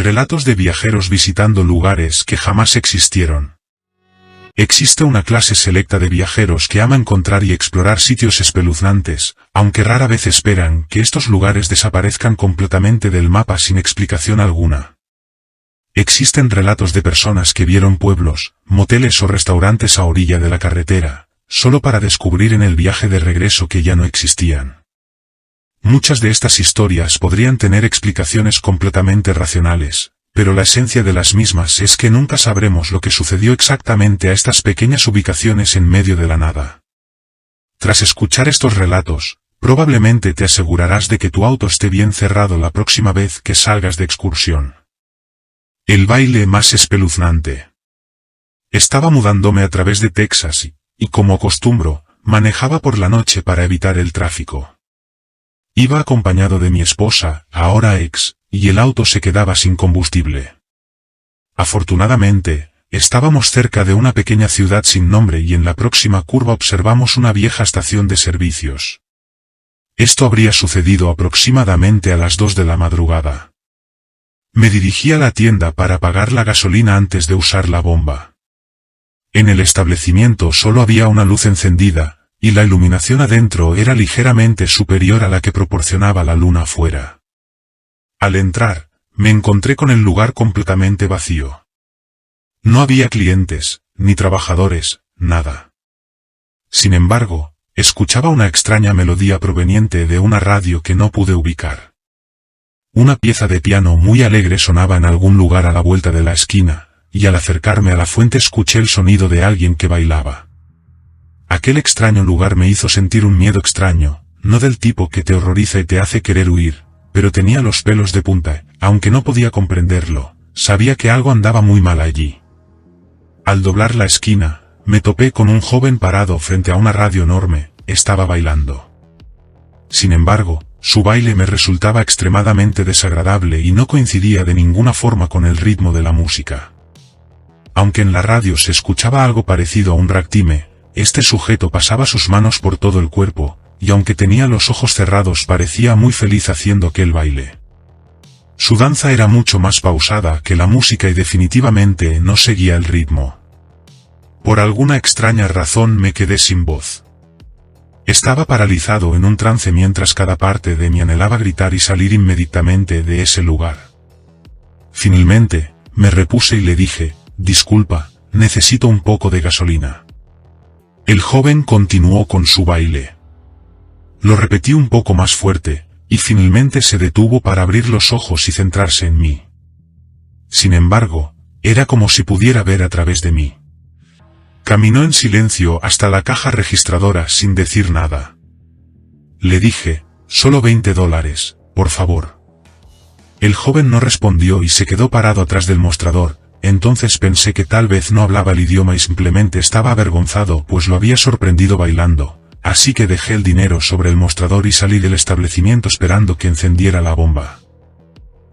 Relatos de viajeros visitando lugares que jamás existieron. Existe una clase selecta de viajeros que ama encontrar y explorar sitios espeluznantes, aunque rara vez esperan que estos lugares desaparezcan completamente del mapa sin explicación alguna. Existen relatos de personas que vieron pueblos, moteles o restaurantes a orilla de la carretera, solo para descubrir en el viaje de regreso que ya no existían. Muchas de estas historias podrían tener explicaciones completamente racionales, pero la esencia de las mismas es que nunca sabremos lo que sucedió exactamente a estas pequeñas ubicaciones en medio de la nada. Tras escuchar estos relatos, probablemente te asegurarás de que tu auto esté bien cerrado la próxima vez que salgas de excursión. El baile más espeluznante. Estaba mudándome a través de Texas y como acostumbro, manejaba por la noche para evitar el tráfico. Iba acompañado de mi esposa, ahora ex, y el auto se quedaba sin combustible. Afortunadamente, estábamos cerca de una pequeña ciudad sin nombre y en la próxima curva observamos una vieja estación de servicios. Esto habría sucedido aproximadamente a las 2 de la madrugada. Me dirigí a la tienda para pagar la gasolina antes de usar la bomba. En el establecimiento solo había una luz encendida, y la iluminación adentro era ligeramente superior a la que proporcionaba la luna afuera. Al entrar, me encontré con el lugar completamente vacío. No había clientes, ni trabajadores, nada. Sin embargo, escuchaba una extraña melodía proveniente de una radio que no pude ubicar. Una pieza de piano muy alegre sonaba en algún lugar a la vuelta de la esquina, y al acercarme a la fuente escuché el sonido de alguien que bailaba. Aquel extraño lugar me hizo sentir un miedo extraño, no del tipo que te horroriza y te hace querer huir, pero tenía los pelos de punta, aunque no podía comprenderlo, sabía que algo andaba muy mal allí. Al doblar la esquina, me topé con un joven parado frente a una radio enorme, estaba bailando. Sin embargo, su baile me resultaba extremadamente desagradable y no coincidía de ninguna forma con el ritmo de la música. Aunque en la radio se escuchaba algo parecido a un ragtime, este sujeto pasaba sus manos por todo el cuerpo, y aunque tenía los ojos cerrados parecía muy feliz haciendo aquel baile. Su danza era mucho más pausada que la música y definitivamente no seguía el ritmo. Por alguna extraña razón me quedé sin voz. Estaba paralizado en un trance mientras cada parte de mí anhelaba gritar y salir inmediatamente de ese lugar. Finalmente, me repuse y le dije, «Disculpa, necesito un poco de gasolina». El joven continuó con su baile. Lo repetí un poco más fuerte, y finalmente se detuvo para abrir los ojos y centrarse en mí. Sin embargo, era como si pudiera ver a través de mí. Caminó en silencio hasta la caja registradora sin decir nada. Le dije, «Solo $20, por favor». El joven no respondió y se quedó parado atrás del mostrador. Entonces pensé que tal vez no hablaba el idioma y simplemente estaba avergonzado pues lo había sorprendido bailando, así que dejé el dinero sobre el mostrador y salí del establecimiento esperando que encendiera la bomba.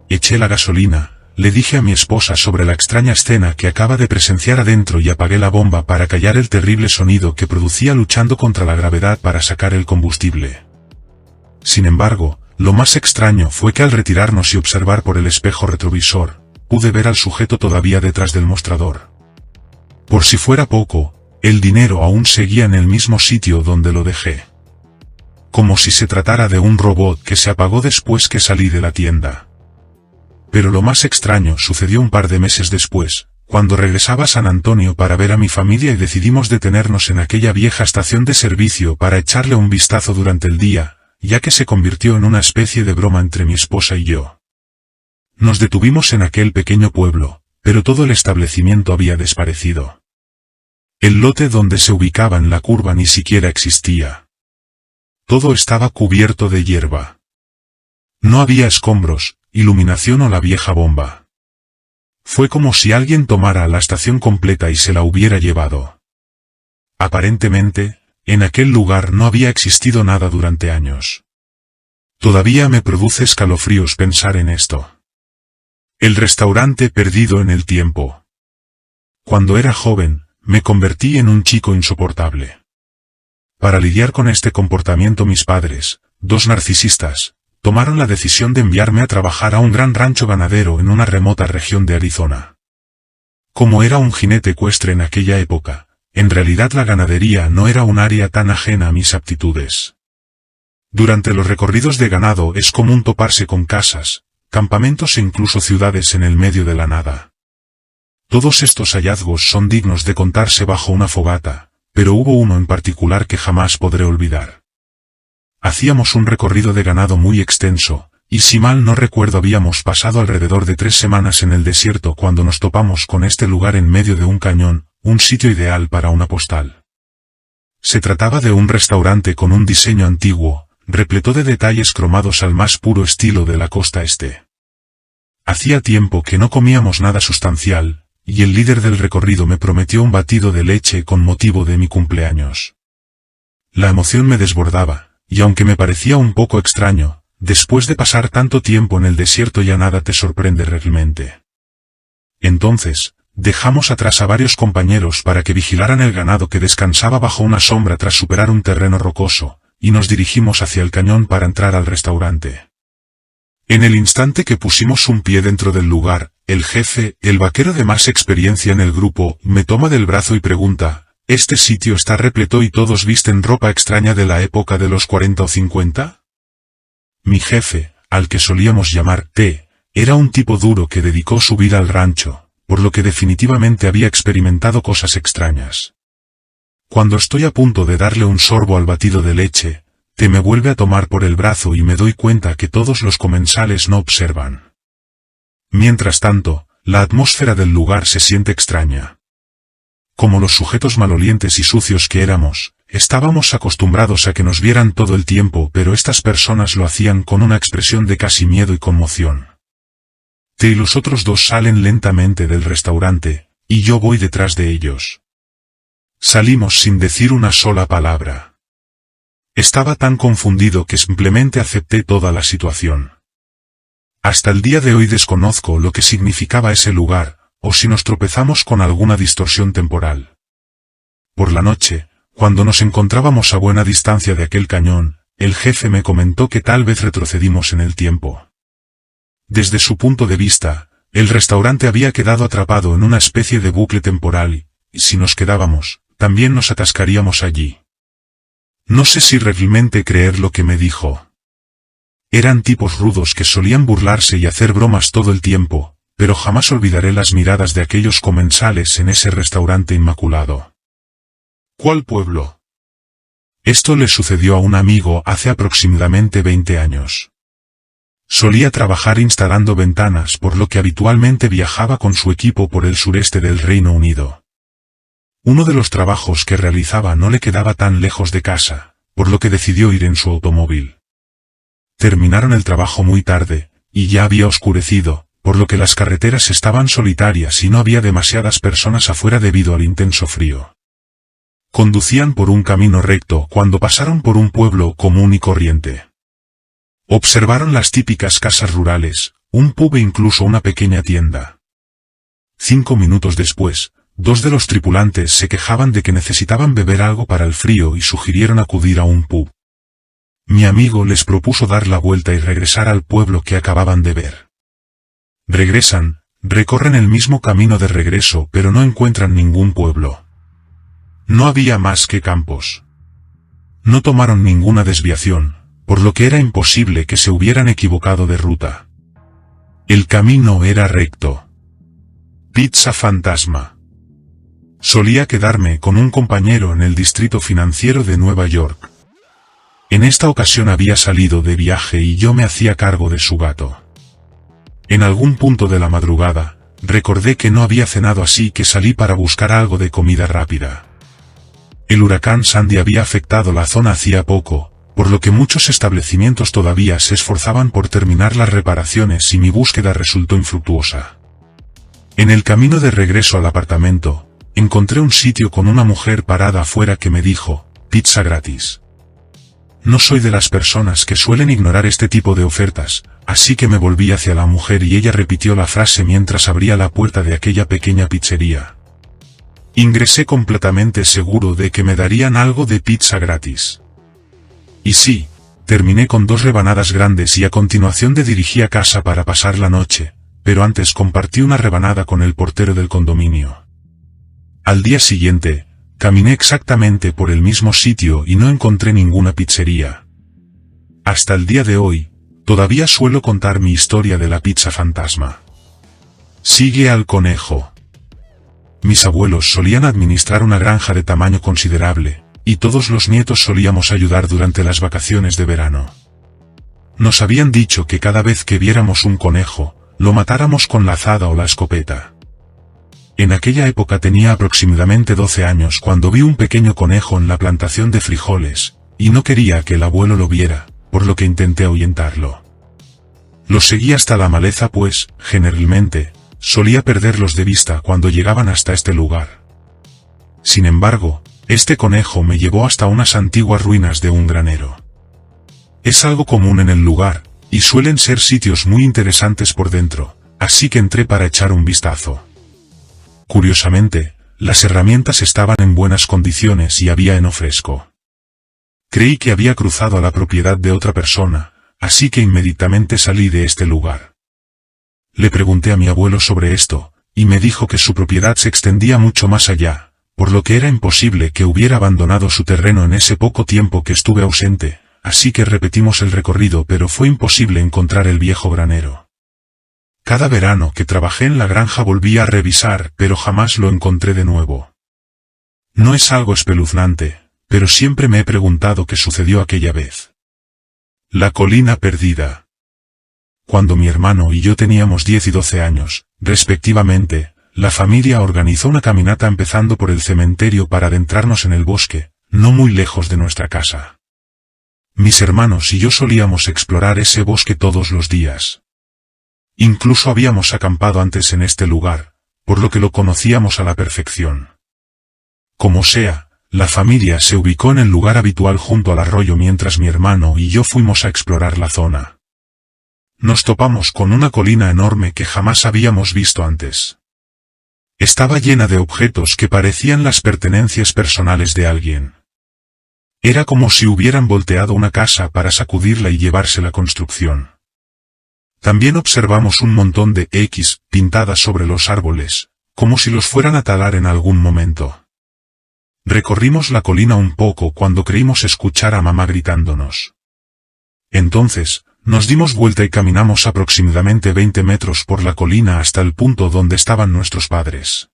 Eché la gasolina, le dije a mi esposa sobre la extraña escena que acaba de presenciar adentro y apagué la bomba para callar el terrible sonido que producía luchando contra la gravedad para sacar el combustible. Sin embargo, lo más extraño fue que al retirarnos y observar por el espejo retrovisor, pude ver al sujeto todavía detrás del mostrador. Por si fuera poco, el dinero aún seguía en el mismo sitio donde lo dejé. Como si se tratara de un robot que se apagó después que salí de la tienda. Pero lo más extraño sucedió un par de meses después, cuando regresaba a San Antonio para ver a mi familia y decidimos detenernos en aquella vieja estación de servicio para echarle un vistazo durante el día, ya que se convirtió en una especie de broma entre mi esposa y yo. Nos detuvimos en aquel pequeño pueblo, pero todo el establecimiento había desaparecido. El lote donde se ubicaba en la curva ni siquiera existía. Todo estaba cubierto de hierba. No había escombros, iluminación o la vieja bomba. Fue como si alguien tomara la estación completa y se la hubiera llevado. Aparentemente, en aquel lugar no había existido nada durante años. Todavía me produce escalofríos pensar en esto. El restaurante perdido en el tiempo. Cuando era joven, me convertí en un chico insoportable. Para lidiar con este comportamiento mis padres, dos narcisistas, tomaron la decisión de enviarme a trabajar a un gran rancho ganadero en una remota región de Arizona. Como era un jinete ecuestre en aquella época, en realidad la ganadería no era un área tan ajena a mis aptitudes. Durante los recorridos de ganado es común toparse con casas, campamentos e incluso ciudades en el medio de la nada. Todos estos hallazgos son dignos de contarse bajo una fogata, pero hubo uno en particular que jamás podré olvidar. Hacíamos un recorrido de ganado muy extenso, y si mal no recuerdo habíamos pasado alrededor de 3 semanas en el desierto cuando nos topamos con este lugar en medio de un cañón, un sitio ideal para una postal. Se trataba de un restaurante con un diseño antiguo, repleto de detalles cromados al más puro estilo de la costa este. Hacía tiempo que no comíamos nada sustancial, y el líder del recorrido me prometió un batido de leche con motivo de mi cumpleaños. La emoción me desbordaba, y aunque me parecía un poco extraño, después de pasar tanto tiempo en el desierto ya nada te sorprende realmente. Entonces, dejamos atrás a varios compañeros para que vigilaran el ganado que descansaba bajo una sombra tras superar un terreno rocoso, y nos dirigimos hacia el cañón para entrar al restaurante. En el instante que pusimos un pie dentro del lugar, el jefe, el vaquero de más experiencia en el grupo, me toma del brazo y pregunta, ¿este sitio está repleto y todos visten ropa extraña de la época de los 40 o 50? Mi jefe, al que solíamos llamar T, era un tipo duro que dedicó su vida al rancho, por lo que definitivamente había experimentado cosas extrañas. Cuando estoy a punto de darle un sorbo al batido de leche, T me vuelve a tomar por el brazo y me doy cuenta que todos los comensales no observan. Mientras tanto, la atmósfera del lugar se siente extraña. Como los sujetos malolientes y sucios que éramos, estábamos acostumbrados a que nos vieran todo el tiempo, pero estas personas lo hacían con una expresión de casi miedo y conmoción. T y los otros dos salen lentamente del restaurante, y yo voy detrás de ellos. Salimos sin decir una sola palabra. Estaba tan confundido que simplemente acepté toda la situación. Hasta el día de hoy desconozco lo que significaba ese lugar, o si nos tropezamos con alguna distorsión temporal. Por la noche, cuando nos encontrábamos a buena distancia de aquel cañón, el jefe me comentó que tal vez retrocedimos en el tiempo. Desde su punto de vista, el restaurante había quedado atrapado en una especie de bucle temporal, y si nos quedábamos, también nos atascaríamos allí. No sé si realmente creer lo que me dijo. Eran tipos rudos que solían burlarse y hacer bromas todo el tiempo, pero jamás olvidaré las miradas de aquellos comensales en ese restaurante inmaculado. ¿Cuál pueblo? Esto le sucedió a un amigo hace aproximadamente 20 años. Solía trabajar instalando ventanas, por lo que habitualmente viajaba con su equipo por el sureste del Reino Unido. Uno de los trabajos que realizaba no le quedaba tan lejos de casa, por lo que decidió ir en su automóvil. Terminaron el trabajo muy tarde, y ya había oscurecido, por lo que las carreteras estaban solitarias y no había demasiadas personas afuera debido al intenso frío. Conducían por un camino recto cuando pasaron por un pueblo común y corriente. Observaron las típicas casas rurales, un pub e incluso una pequeña tienda. 5 minutos después, 2 de los tripulantes se quejaban de que necesitaban beber algo para el frío y sugirieron acudir a un pub. Mi amigo les propuso dar la vuelta y regresar al pueblo que acababan de ver. Regresan, recorren el mismo camino de regreso pero no encuentran ningún pueblo. No había más que campos. No tomaron ninguna desviación, por lo que era imposible que se hubieran equivocado de ruta. El camino era recto. Pizza fantasma. Solía quedarme con un compañero en el distrito financiero de Nueva York. En esta ocasión había salido de viaje y yo me hacía cargo de su gato. En algún punto de la madrugada, recordé que no había cenado, así que salí para buscar algo de comida rápida. El huracán Sandy había afectado la zona hacía poco, por lo que muchos establecimientos todavía se esforzaban por terminar las reparaciones y mi búsqueda resultó infructuosa. En el camino de regreso al apartamento, encontré un sitio con una mujer parada afuera que me dijo, pizza gratis. No soy de las personas que suelen ignorar este tipo de ofertas, así que me volví hacia la mujer y ella repitió la frase mientras abría la puerta de aquella pequeña pizzería. Ingresé completamente seguro de que me darían algo de pizza gratis. Y sí, Terminé con 2 rebanadas grandes y a continuación me dirigí a casa para pasar la noche, pero antes compartí una rebanada con el portero del condominio. Al día siguiente, caminé exactamente por el mismo sitio y no encontré ninguna pizzería. Hasta el día de hoy, todavía suelo contar mi historia de la pizza fantasma. Sigue al conejo. Mis abuelos solían administrar una granja de tamaño considerable, y todos los nietos solíamos ayudar durante las vacaciones de verano. Nos habían dicho que cada vez que viéramos un conejo, lo matáramos con la azada o la escopeta. En aquella época tenía aproximadamente 12 años cuando vi un pequeño conejo en la plantación de frijoles, y no quería que el abuelo lo viera, por lo que intenté ahuyentarlo. Lo seguí hasta la maleza pues, generalmente, solía perderlos de vista cuando llegaban hasta este lugar. Sin embargo, este conejo me llevó hasta unas antiguas ruinas de un granero. Es algo común en el lugar, y suelen ser sitios muy interesantes por dentro, así que entré para echar un vistazo. Curiosamente, las herramientas estaban en buenas condiciones y había heno fresco. Creí que había cruzado a la propiedad de otra persona, así que inmediatamente salí de este lugar. Le pregunté a mi abuelo sobre esto, y me dijo que su propiedad se extendía mucho más allá, por lo que era imposible que hubiera abandonado su terreno en ese poco tiempo que estuve ausente, así que repetimos el recorrido pero fue imposible encontrar el viejo granero. Cada verano que trabajé en la granja volví a revisar pero jamás lo encontré de nuevo. No es algo espeluznante, pero siempre me he preguntado qué sucedió aquella vez. La colina perdida. Cuando mi hermano y yo teníamos 10 y 12 años, respectivamente, la familia organizó una caminata empezando por el cementerio para adentrarnos en el bosque, no muy lejos de nuestra casa. Mis hermanos y yo solíamos explorar ese bosque todos los días. Incluso habíamos acampado antes en este lugar, por lo que lo conocíamos a la perfección. Como sea, la familia se ubicó en el lugar habitual junto al arroyo mientras mi hermano y yo fuimos a explorar la zona. Nos topamos con una colina enorme que jamás habíamos visto antes. Estaba llena de objetos que parecían las pertenencias personales de alguien. Era como si hubieran volteado una casa para sacudirla y llevarse la construcción. También observamos un montón de X pintadas sobre los árboles, como si los fueran a talar en algún momento. Recorrimos la colina un poco cuando creímos escuchar a mamá gritándonos. Entonces, nos dimos vuelta y caminamos aproximadamente 20 metros por la colina hasta el punto donde estaban nuestros padres.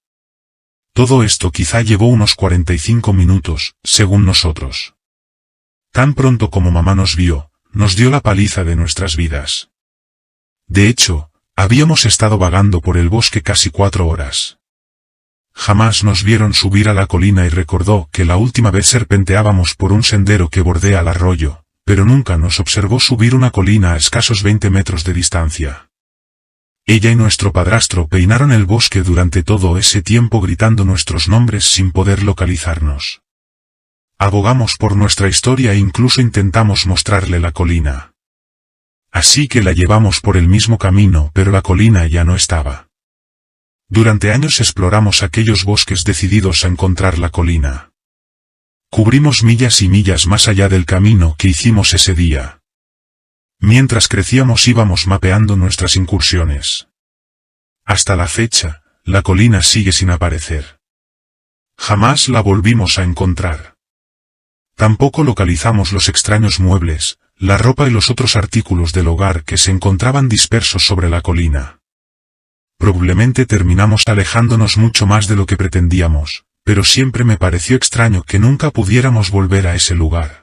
Todo esto quizá llevó unos 45 minutos, según nosotros. Tan pronto como mamá nos vio, nos dio la paliza de nuestras vidas. De hecho, habíamos estado vagando por el bosque casi 4 horas. Jamás nos vieron subir a la colina y recordó que la última vez serpenteábamos por un sendero que bordea el arroyo, pero nunca nos observó subir una colina a escasos 20 metros de distancia. Ella y nuestro padrastro peinaron el bosque durante todo ese tiempo gritando nuestros nombres sin poder localizarnos. Abogamos por nuestra historia e incluso intentamos mostrarle la colina. Así que la llevamos por el mismo camino, pero la colina ya no estaba. Durante años exploramos aquellos bosques decididos a encontrar la colina. Cubrimos millas y millas más allá del camino que hicimos ese día. Mientras crecíamos íbamos mapeando nuestras incursiones. Hasta la fecha, la colina sigue sin aparecer. Jamás la volvimos a encontrar. Tampoco localizamos los extraños muebles, la ropa y los otros artículos del hogar que se encontraban dispersos sobre la colina. Probablemente terminamos alejándonos mucho más de lo que pretendíamos, pero siempre me pareció extraño que nunca pudiéramos volver a ese lugar.